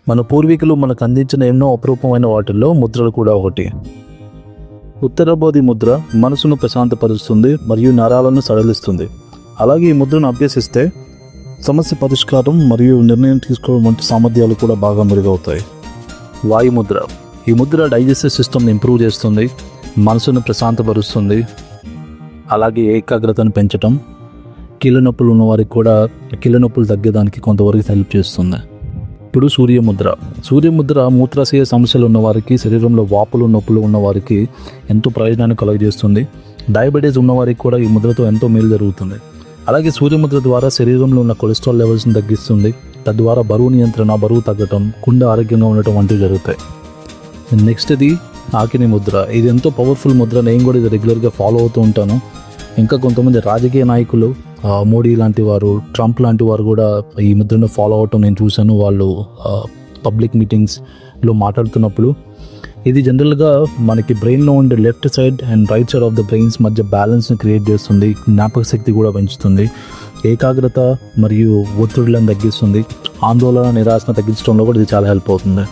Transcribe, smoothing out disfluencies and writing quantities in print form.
మన పూర్వీకులు మనకు అందించిన ఎన్నో అపరూపమైన వాటిల్లో ముద్రలు కూడా ఒకటి. ఉత్తరబోధి ముద్ర మనసును ప్రశాంతపరుస్తుంది మరియు నరాలను సడలిస్తుంది. అలాగే ఈ ముద్రను అభ్యసిస్తే సమస్య పరిష్కారం మరియు నిర్ణయం తీసుకోవడం వంటి సామర్థ్యాలు కూడా బాగా మెరుగవుతాయి. వాయు ముద్ర. ఈ ముద్ర డైజెస్టివ్ సిస్టమ్ని ఇంప్రూవ్ చేస్తుంది, మనసును ప్రశాంతపరుస్తుంది, అలాగే ఏకాగ్రతను పెంచటం, కీళ్ళ నొప్పులు ఉన్నవారికి కూడా కీళ్ళ నొప్పులు తగ్గడానికి కొంతవరకు హెల్ప్ చేస్తుంది. ఇప్పుడు సూర్యముద్ర. సూర్యముద్ర మూత్రాశయ సమస్యలు ఉన్నవారికి, శరీరంలో వాపులు నొప్పులు ఉన్నవారికి ఎంతో ప్రయోజనాన్ని కలుగజేస్తుంది. డయాబెటీస్ ఉన్నవారికి కూడా ఈ ముద్రతో ఎంతో మేలు జరుగుతుంది. అలాగే సూర్యముద్ర ద్వారా శరీరంలో ఉన్న కొలెస్ట్రాల్ లెవెల్స్ని తగ్గిస్తుంది. తద్వారా బరువు నియంత్రణ, బరువు తగ్గటం, గుండె ఆరోగ్యంగా ఉండటం వంటివి జరుగుతాయి. నెక్స్ట్ ఇది ఆకిని ముద్ర. ఇది ఎంతో పవర్ఫుల్ ముద్ర. నేను కూడా ఇది రెగ్యులర్గా ఫాలో అవుతూ ఉంటాను. ఇంకా కొంతమంది రాజకీయ నాయకులు, మోడీ లాంటి వారు, ట్రంప్ లాంటి వారు కూడా ఈ ముద్రను ఫాలో అవటం నేను చూశాను. వాళ్ళు పబ్లిక్ మీటింగ్స్లో మాట్లాడుతున్నప్పుడు ఇది జనరల్గా మనకి బ్రెయిన్లో ఉండే left side and right side of the brains మధ్య బ్యాలెన్స్ని క్రియేట్ చేస్తుంది. జ్ఞాపక శక్తి కూడా పెంచుతుంది. ఏకాగ్రత మరియు ఒత్తిడులను తగ్గిస్తుంది. ఆందోళన, నిరాశను తగ్గించడంలో కూడా ఇది చాలా హెల్ప్ అవుతుంది.